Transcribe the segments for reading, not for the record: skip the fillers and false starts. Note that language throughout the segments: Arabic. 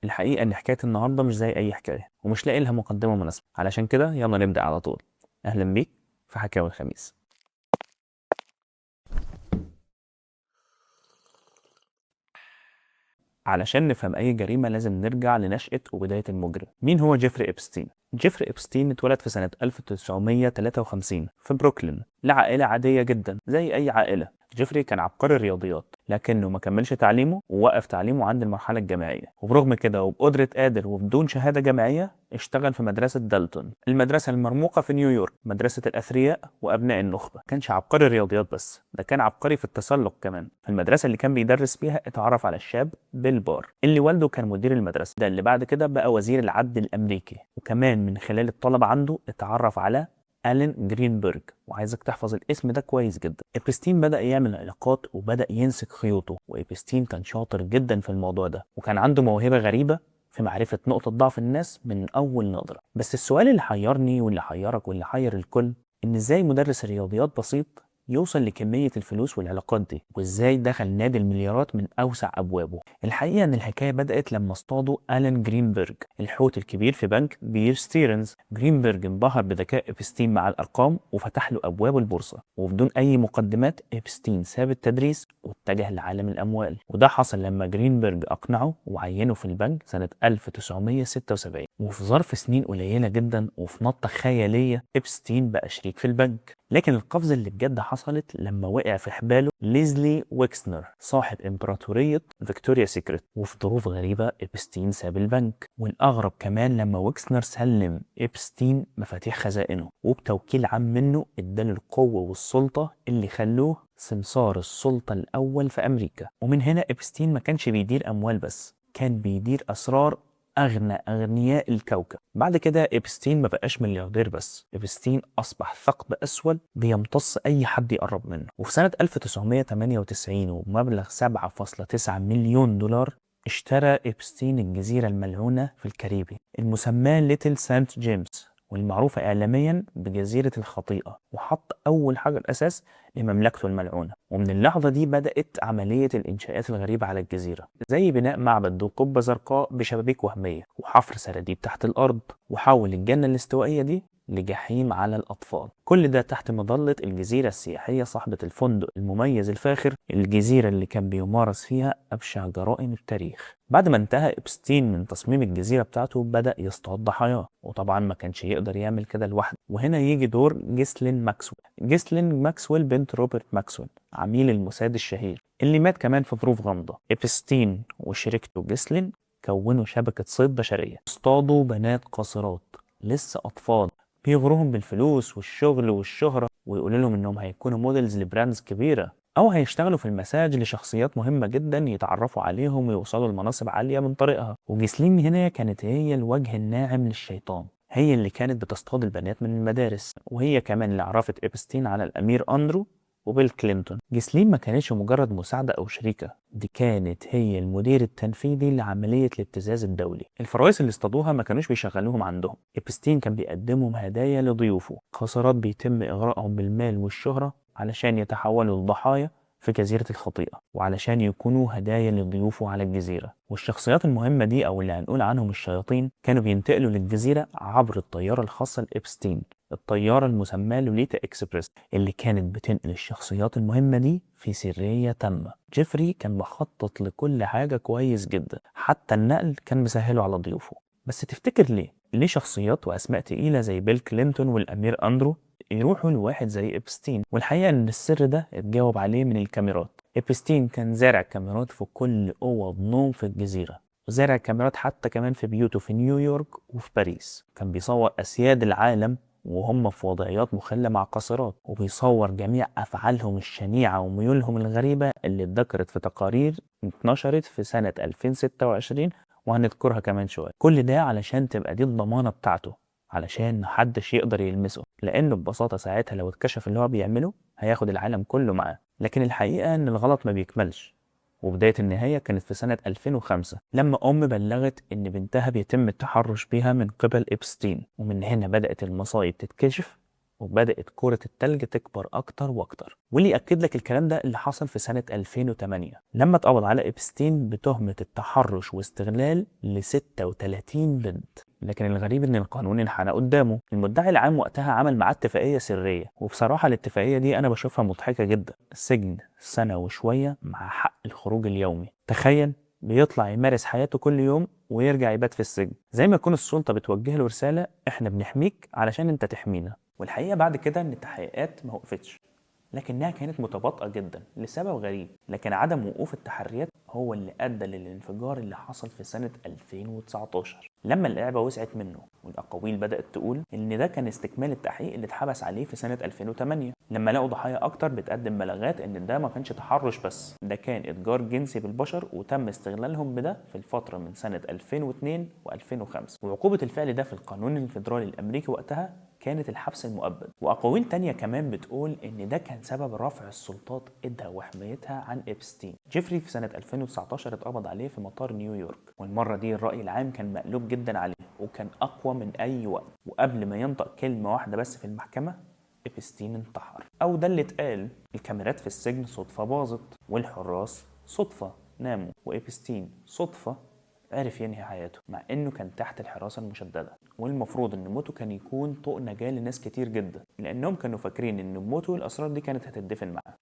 الحقيقة إن حكاية النهاردة مش زي أي حكاية ومش لاقي لها مقدمة مناسبة، علشان كده يلا نبدأ على طول. أهلا بيك في حكاوي الخميس. علشان نفهم أي جريمة لازم نرجع لنشأة وبداية المجرم. مين هو جيفري إبستين؟ جيفري إبستين اتولد في سنة 1953 في بروكلين لعائلة عادية جدا زي أي عائلة. جيفري كان عبقري الرياضيات لكنه ما كملش تعليمه ووقف تعليمه عند المرحلة الجامعية، وبرغم كده وبقدرة قادر وبدون شهادة جامعية اشتغل في مدرسة دالتون، المدرسة المرموقة في نيويورك، مدرسة الأثرياء وأبناء النخبة. كانش عبقري الرياضيات بس، ده كان عبقري في التسلق كمان. في المدرسة اللي كان بيدرس فيها اتعرف على الشاب بيل بار اللي والده كان مدير المدرسة، ده اللي بعد كده بقى وزير العدل الأمريكي. وكمان من خلال الطلب عنده اتعرف على ألين جرينبرج، وعايزك تحفظ الاسم ده كويس جدا. إبستين بدأ يعمل علاقات وبدأ يمسك خيوطه، وإبستين كان شاطر جدا في الموضوع ده وكان عنده موهبة غريبة في معرفة نقطة ضعف الناس من أول نظرة. بس السؤال اللي حيرني واللي حيرك واللي حير الكل، إن إزاي مدرس رياضيات بسيط يوصل لكمية الفلوس والعلاقات دي، وإزاي دخل نادي المليارات من أوسع أبوابه. الحقيقة إن الحكاية بدأت لما اصطادوا ألين جرينبرج الحوت الكبير في بنك بير ستيرنز. جرينبرج انبهر بذكاء إبستين مع الأرقام وفتح له أبواب البورصة، وبدون أي مقدمات إبستين ساب التدريس واتجه لعالم الأموال. وده حصل لما جرينبرج أقنعه وعينه في البنك سنة 1976، وفي ظرف سنين قليلة جدا وفي نطة خيالية إبستين بقى شريك في البنك. لكن القفزة اللي بجد حصلت لما وقع في حباله ليزلي ويكسنر صاحب إمبراطورية فيكتوريا سيكريت، وفي ظروف غريبة إبستين ساب البنك. والأغرب كمان لما ويكسنر سلم إبستين مفاتيح خزائنه، وبتوكيل عام منه اداله القوة والسلطة اللي خلوه سمسار السلطة الأول في أمريكا. ومن هنا إبستين ما كانش بيدير أموال بس، كان بيدير أسرار أغنى أغنياء الكوكب. بعد كده إبستين ما بقاش ملياردير بس، إبستين أصبح ثقب أسود بيمتص أي حد يقرب منه. وفي سنة 1998 وبمبلغ 7.9 مليون دولار اشترى إبستين الجزيرة الملعونة في الكاريبي المسماة ليتل سانت جيمس، والمعروفة إعلاميا بجزيرة الخطيئة، وحط أول حجر أساس لمملكته الملعونة. ومن اللحظة دي بدأت عملية الإنشاءات الغريبة على الجزيرة، زي بناء معبد ذو قبة زرقاء بشبابيك وهمية، وحفر سراديب تحت الأرض، وحول الجنة الاستوائية دي لجحيم على الأطفال. كل ده تحت مظلة الجزيرة السياحية صاحبة الفندق المميز الفاخر، الجزيرة اللي كان بيمارس فيها أبشع جرائم التاريخ. بعد ما انتهى إبستين من تصميم الجزيرة بتاعته بدأ يصطاد ضحاياه، وطبعا ما كانش يقدر يعمل كده لوحده. وهنا يجي دور جيسلين ماكسويل. جيسلين ماكسويل بنت روبرت ماكسويل عميل الموساد الشهير اللي مات كمان في ظروف غامضة. إبستين وشريكته جيسلين كونوا شبكة صيد بشرية، اصطادوا بنات قاصرات لسه أطفال، بيغروهم بالفلوس والشغل والشهرة، ويقولوا لهم إنهم هيكونوا موديلز لبراندز كبيرة، أو هيشتغلوا في المساج لشخصيات مهمة جدا يتعرفوا عليهم ويوصلوا لمناصب عالية من طريقها. وجيسلين هنا كانت هي الوجه الناعم للشيطان، هي اللي كانت بتصطاد البنات من المدارس، وهي كمان اللي عرفت إبستين على الأمير أندرو وبيل كلينتون. جيسلين ما كانتش مجرد مساعدة أو شريكة، دي كانت هي المدير التنفيذي لعملية الابتزاز الدولي. الفرايس اللي اصطادوها ما كانوش بيشغلوهم عندهم، إبستين كان بيقدمهم هدايا لضيوفه، خسارات بيتم إغراءهم بالمال والشهرة علشان يتحولوا لضحايا في جزيرة الخطيئة، وعلشان يكونوا هدايا لضيوفه على الجزيرة. والشخصيات المهمة دي أو اللي هنقول عنهم الشياطين كانوا بينتقلوا للجزيرة عبر الطيارة الخاصة لإبستين، الطيارة المسماة لوليتا إكسبريس، اللي كانت بتنقل الشخصيات المهمة دي في سرية تامة. جيفري كان مخطط لكل حاجة كويس جدا، حتى النقل كان مسهله على ضيوفه. بس تفتكر ليه شخصيات وأسماء تقيلة زي بيل كلينتون والأمير أندرو يروحوا لواحد زي إبستين؟ والحقيقة إن السر ده اتجاوب عليه من الكاميرات. إبستين كان زارع كاميرات في كل أوض نوم في الجزيرة، وزارع كاميرات حتى كمان في بيوته في نيويورك وفي باريس. كان بيصور أسياد العالم وهم في وضعيات مخلة مع قاصرات، وبيصور جميع أفعالهم الشنيعة وميولهم الغريبة اللي اتذكرت في تقارير اتنشرت في سنة 2026 وهنذكرها كمان شوية. كل ده علشان تبقى دي الضمانة بتاعته، علشان محدش يقدر يلمسه، لأنه ببساطة ساعتها لو اتكشف اللي هو بيعمله هياخد العالم كله معاه. لكن الحقيقة إن الغلط ما بيكملش، وبداية النهاية كانت في سنة 2005 لما أم بلغت إن بنتها بيتم التحرش بيها من قبل إبستين. ومن هنا بدأت المصايب تتكشف وبدأت كرة التلج تكبر أكتر وأكتر. واللي يأكد لك الكلام ده اللي حصل في سنة 2008 لما اتقبض على إبستين بتهمة التحرش واستغلال ل 36 بنت. لكن الغريب ان القانون انحنى قدامه. المدعي العام وقتها عمل معاه اتفاقيه سريه، وبصراحه الاتفاقيه دي انا بشوفها مضحكه جدا. سجن سنه وشويه مع حق الخروج اليومي. تخيل بيطلع يمارس حياته كل يوم ويرجع يبات في السجن، زي ما يكون السلطه بتوجه له رساله احنا بنحميك علشان انت تحمينا. والحقيقه بعد كده ان التحقيقات ما وقفتش، لكنها كانت متباطئة جدا لسبب غريب. لكن عدم وقوف التحريات هو اللي أدى للانفجار اللي حصل في سنة 2019 لما اللعبة وسعت منه. والأقاويل بدأت تقول إن ده كان استكمال التحقيق اللي اتحبس عليه في سنة 2008 لما لقوا ضحايا أكتر بتقدم بلاغات إن ده ما كانش تحرش بس، ده كان إتجار جنسي بالبشر وتم استغلالهم بده في الفترة من سنة 2002 و2005. وعقوبة الفعل ده في القانون الفيدرالي الأمريكي وقتها كانت الحبس المؤبد. وأقاويل تانية كمان بتقول إن ده كان سبب رفع السلطات إيدها وحمايتها عن إبستين. جيفري في سنة 2019 اتقبض عليه في مطار نيويورك، والمرة دي الرأي العام كان مقلوب جدا عليه وكان أقوى من أي وقت. وقبل ما ينطق كلمة واحدة بس في المحكمة إبستين انتحر، أو ده اللي اتقال. الكاميرات في السجن صدفة باظت، والحراس صدفة ناموا، وإبستين صدفة عرف ينهي حياته مع انه كان تحت الحراسة المشددة. والمفروض ان موته كان يكون طوق نجاة لناس كتير جدا، لانهم كانوا فاكرين ان بموته الاسرار دي كانت هتدفن معاه.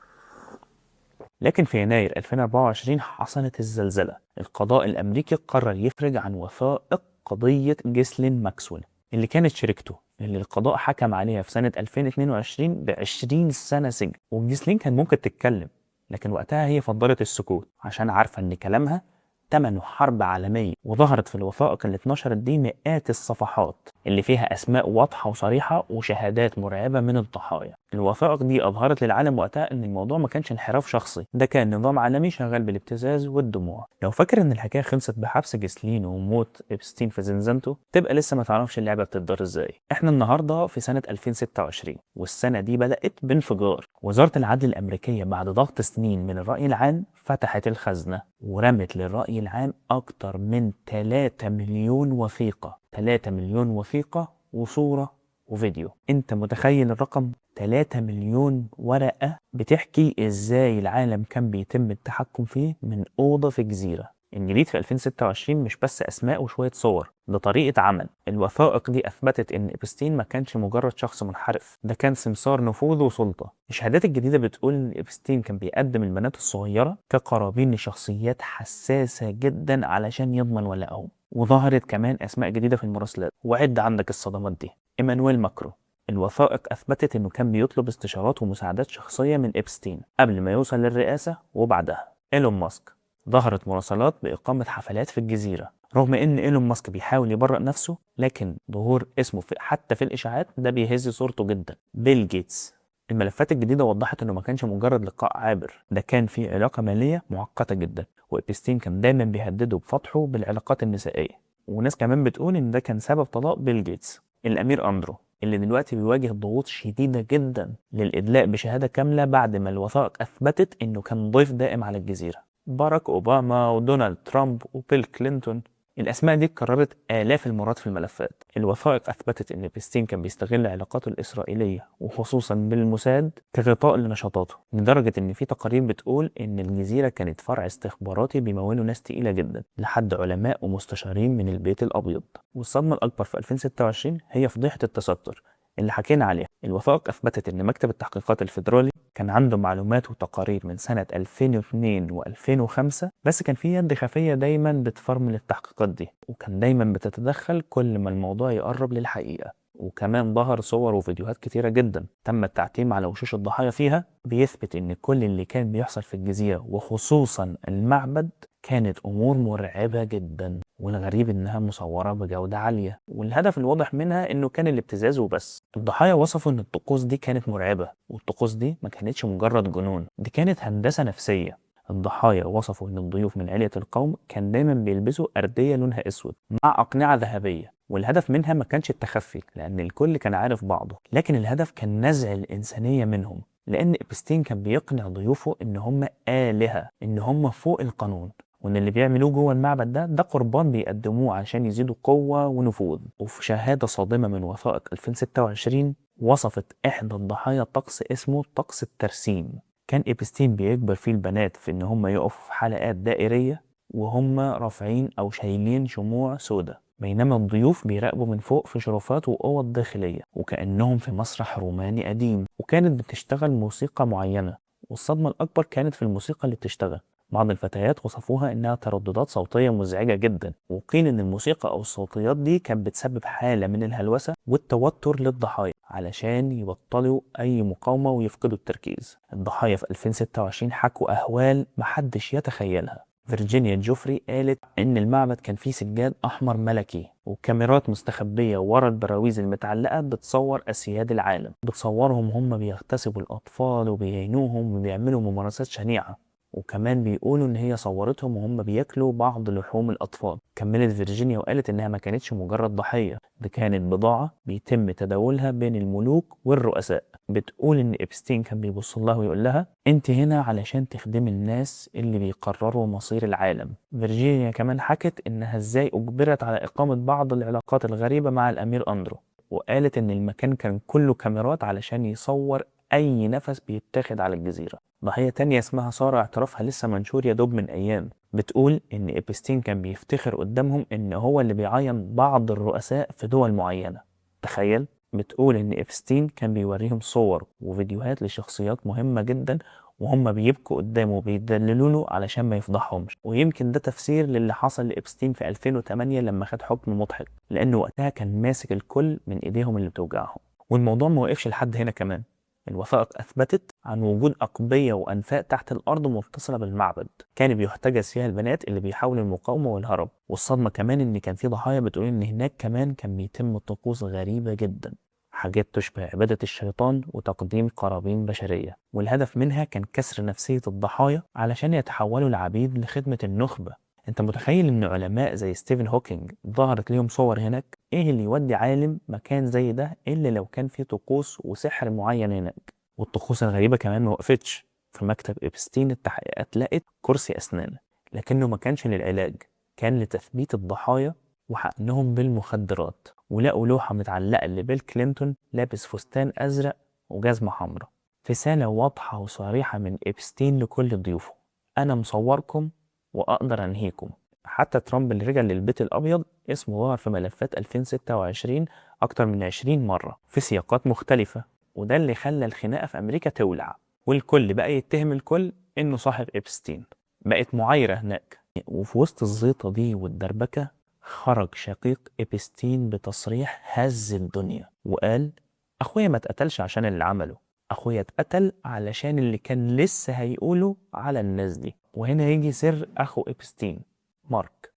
لكن في يناير 2024 حصلت الزلزلة. القضاء الامريكي قرر يفرج عن وثائق قضية جيسلين ماكسويل اللي كانت شريكته، اللي القضاء حكم عليها في سنة 2022 ب20 سنة سجن. وجيسلين كان ممكن تتكلم، لكن وقتها هي فضلت السكوت عشان عارفة ان كلامها تمنه حرب عالمية. وظهرت في الوثائق اللي اتنشرت دي مئات الصفحات اللي فيها أسماء واضحة وصريحة وشهادات مرعبة من الضحايا. الوثائق دي أظهرت للعالم وقتها إن الموضوع ما كانش انحراف شخصي، ده كان نظام عالمي شغال بالابتزاز والدموع. لو فاكر إن الحكاية خلصت بحبس جيسلين وموت إبستين في زنزانته، تبقى لسه ما تعرفش اللعبة بتدار إزاي. إحنا النهاردة في سنة 2026، والسنة دي بدأت بانفجار. وزارة العدل الأمريكية بعد ضغط سنين من الرأي العام فتحت الخزنة ورمت للرأي العام أكتر من 3 مليون وثيقة. 3 مليون وثيقة وصورة وفيديو. انت متخيل الرقم؟ 3 مليون ورقة بتحكي ازاي العالم كان بيتم التحكم فيه من أوضة في جزيرة. الجديد في 2026 مش بس أسماء وشوية صور، ده طريقة عمل. الوثائق دي أثبتت إن إبستين ما كانش مجرد شخص منحرف، ده كان سمسار نفوذ وسلطة. الشهادات الجديدة بتقول إن إبستين كان بيقدم البنات الصغيرة كقرابين لشخصيات حساسة جدا علشان يضمن ولاءهم. وظهرت كمان أسماء جديدة في المراسلات، وعد عندك الصدمات دي. إيمانويل ماكرون. الوثائق أثبتت إنه كان بيطلب استشارات ومساعدات شخصية من إبستين قبل ما يوصل للرئاسة وبعدها. إيلون ماسك. ظهرت مراسلات بإقامة حفلات في الجزيرة، رغم إن إيلون ماسك بيحاول يبرئ نفسه، لكن ظهور اسمه حتى في الإشاعات ده بيهز صورته جدا. بيل جيتس. الملفات الجديدة وضحت إنه ما كانش مجرد لقاء عابر، ده كان في علاقة مالية معقدة جدا، وإبستين كان دايما بيهدده بفتحه بالعلاقات النسائية. وناس كمان بتقول إن ده كان سبب طلاق بيل جيتس. الأمير أندرو اللي دلوقتي بيواجه ضغوط شديدة جدا للإدلاء بشهادة كاملة بعد ما الوثائق أثبتت إنه كان ضيف دائم على الجزيرة. باراك أوباما ودونالد ترامب وبيل كلينتون. الأسماء دي اتكررت آلاف المرات في الملفات. الوثائق أثبتت إن إبستين كان بيستغل علاقاته الإسرائيلية وخصوصا بالموساد كغطاء لنشاطاته، لدرجة إن في تقارير بتقول إن الجزيرة كانت فرع استخباراتي بيمولوا ناس تقيلة جدا لحد علماء ومستشارين من البيت الأبيض. والصدمة الأكبر في 2026 هي فضيحة التستر اللي حكينا عليها. الوثائق أثبتت إن مكتب التحقيقات الفيدرالي كان عنده معلومات وتقارير من سنة 2002 و2005، بس كان في يد خفية دايما بتفرمل التحقيقات دي، وكان دايما بتتدخل كل ما الموضوع يقرب للحقيقة. وكمان ظهر صور وفيديوهات كتيرة جدا تم التعتيم على وشوش الضحايا فيها، بيثبت إن كل اللي كان بيحصل في الجزيرة وخصوصا المعبد كانت أمور مرعبة جدا. والغريب إنها مصورة بجودة عالية، والهدف الواضح منها إنه كان الابتزاز وبس. الضحايا وصفوا إن الطقوس دي كانت مرعبة، والطقوس دي ما كانتش مجرد جنون، دي كانت هندسة نفسية. الضحايا وصفوا إن الضيوف من علية القوم كان دايما بيلبسوا أردية لونها أسود مع أقنعة ذهبية، والهدف منها ما كانش التخفي لأن الكل كان عارف بعضه، لكن الهدف كان نزع الإنسانية منهم. لأن إبستين كان بيقنع ضيوفه إن هم آلهة، إن هم فوق القانون، وإن اللي بيعملوه جوه المعبد ده قربان بيقدموه عشان يزيدوا قوة ونفوذ. وفي شهادة صادمة من وثائق 2026 وصفت إحدى الضحايا طقس اسمه طقس الترسيم. كان إبستين بيجبر فيه البنات في إن هم يقفوا في حلقات دائرية وهم رافعين أو شايلين شموع سوداء، بينما الضيوف بيراقبوا من فوق في شرفات وأوض داخلية وكأنهم في مسرح روماني قديم. وكانت بتشتغل موسيقى معينة، والصدمة الأكبر كانت في الموسيقى اللي بتشتغل. بعض الفتيات وصفوها إنها ترددات صوتية مزعجة جدا، وقيل إن الموسيقى أو الصوتيات دي كانت بتسبب حالة من الهلوسة والتوتر للضحايا علشان يبطلوا أي مقاومة ويفقدوا التركيز. الضحايا في 2026 حكوا أهوال محدش يتخيلها. فيرجينيا جوفري قالت إن المعبد كان فيه سجاد أحمر ملكي وكاميرات مستخبية ورا البراويز المتعلقة بتصور أسياد العالم، بتصورهم هم بيغتسبوا الأطفال وبيعينوهم وبيعملوا ممارسات شنيعة. وكمان بيقولوا إن هي صورتهم وهم بياكلوا بعض لحوم الأطفال. كملت فيرجينيا وقالت إنها ما كانتش مجرد ضحية، دي كانت بضاعة بيتم تداولها بين الملوك والرؤساء. بتقول إن إبستين كان بيبص لها ويقول لها أنت هنا علشان تخدمي الناس اللي بيقرروا مصير العالم. فيرجينيا كمان حكت إنها إزاي أجبرت على إقامة بعض العلاقات الغريبة مع الأمير أندرو، وقالت إن المكان كان كله كاميرات علشان يصور أي نفس بيتاخد على الجزيرة. ضحية تانية اسمها سارة اعترافها لسه منشور يا دوب من أيام، بتقول إن إبستين كان بيفتخر قدامهم إن هو اللي بيعين بعض الرؤساء في دول معينة. تخيل. بتقول إن إبستين كان بيوريهم صور وفيديوهات لشخصيات مهمة جدا وهم بيبكوا قدامه وبيدللوا له علشان ما يفضحهمش. ويمكن ده تفسير للي حصل لإبستين في 2008 لما خد حكم مضحك، لأنه وقتها كان ماسك الكل من إيديهم اللي بتوجعهم. والموضوع ما وقفش لحد هنا كمان. الوثائق أثبتت عن وجود أقبية وأنفاق تحت الأرض متصلة بالمعبد كان بيحتجز فيها البنات اللي بيحاولوا المقاومة والهرب. والصدمة كمان إن كان في ضحايا بتقول إن هناك كمان كان بيتم طقوس غريبة جدا، حاجات تشبه عبادة الشيطان وتقديم قرابين بشرية، والهدف منها كان كسر نفسية الضحايا علشان يتحولوا لعبيد لخدمة النخبة. انت متخيل ان علماء زي ستيفن هوكينج ظهرت ليهم صور هناك؟ ايه اللي يودي عالم مكان زي ده الا لو كان فيه طقوس وسحر معين هناك؟ والطقوس الغريبة كمان ما وقفتش. في مكتب إبستين التحقيقات لقت كرسي أسنان، لكنه ما كانش للعلاج، كان لتثبيت الضحايا وحقنهم بالمخدرات. ولقوا لوحة متعلقة لبيل كلينتون لابس فستان أزرق وجزمة حمراء، رسالة واضحة وصريحة من إبستين لكل ضيوفه: أنا مصوركم وأقدر أنهيكم. حتى ترامب اللي رجع للبيت الأبيض اسمه ظهر في ملفات 2026 أكتر من 20 مرة في سياقات مختلفة، وده اللي خلى الخناقة في أمريكا تولع، والكل بقى يتهم الكل إنه صاحب إبستين. بقت معايرة هناك. وفي وسط الزيطة دي والدربكة خرج شقيق إبستين بتصريح هز الدنيا وقال: أخويا ما اتقتلش عشان اللي عمله، أخويا اتقتل علشان اللي كان لسه هيقوله على الناس دي. وهنا يجي سر أخو إبستين،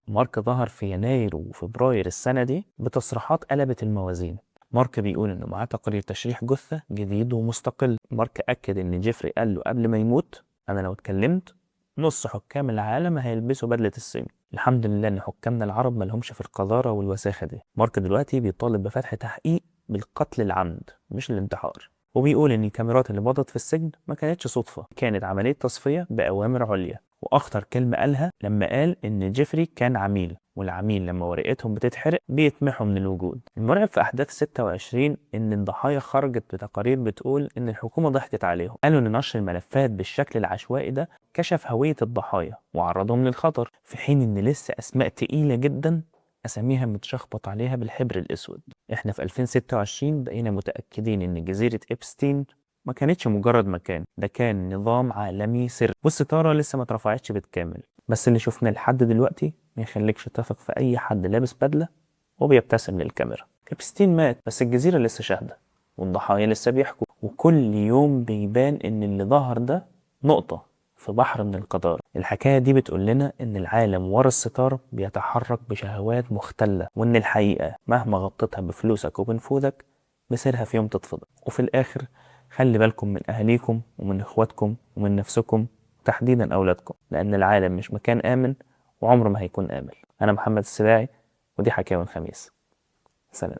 مارك ظهر في يناير وفبراير السنة دي بتصريحات قلبت الموازين. مارك بيقول إنه معاه تقرير تشريح جثة جديد ومستقل. مارك أكد إن جيفري قال له قبل ما يموت: أنا لو اتكلمت نص حكام العالم هيلبسوا بدلة السجن. الحمد لله إن حكامنا العرب ملهمش في القذارة والوساخة دي. مارك دلوقتي بيطالب بفتح تحقيق بالقتل العمد مش الانتحار، وبيقول إن الكاميرات اللي بضت في السجن ما كانتش صدفة، كانت عملية تصفية بأوامر عليا. وأخطر كلمة قالها لما قال إن جيفري كان عميل، والعميل لما ورقتهم بتتحرق بيتمحوا من الوجود. المرعب في أحداث 26 إن الضحايا خرجت بتقارير بتقول إن الحكومة ضحكت عليهم. قالوا إن نشر الملفات بالشكل العشوائي ده كشف هوية الضحايا وعرضهم للخطر، في حين إن لسه أسماء تقيلة جدا أساميها متشخبط عليها بالحبر الأسود. إحنا في 2026 بقينا متأكدين إن جزيرة إبستين ما كانتش مجرد مكان، ده كان نظام عالمي سري، والستارة لسه ما اترفعتش بالكامل. بس اللي شفناه لحد دلوقتي ما يخليكش تثق في أي حد لابس بدلة وبيبتسم للكاميرا. إبستين مات بس الجزيرة لسه شاهدة، والضحايا لسه بيحكوا، وكل يوم بيبان إن اللي ظهر ده نقطة في بحر من القذارة. الحكاية دي بتقول لنا إن العالم ورا الستار بيتحرك بشهوات مختلة، وإن الحقيقة مهما غطيتها بفلوسك وبنفوذك مصيرها في يوم تتفضح. وفي الآخر خلي بالكم من أهاليكم ومن إخواتكم ومن نفسكم، تحديدا أولادكم، لأن العالم مش مكان آمن وعمره ما هيكون آمن. أنا محمد السباعي ودي حكاوي الخميس. سلام.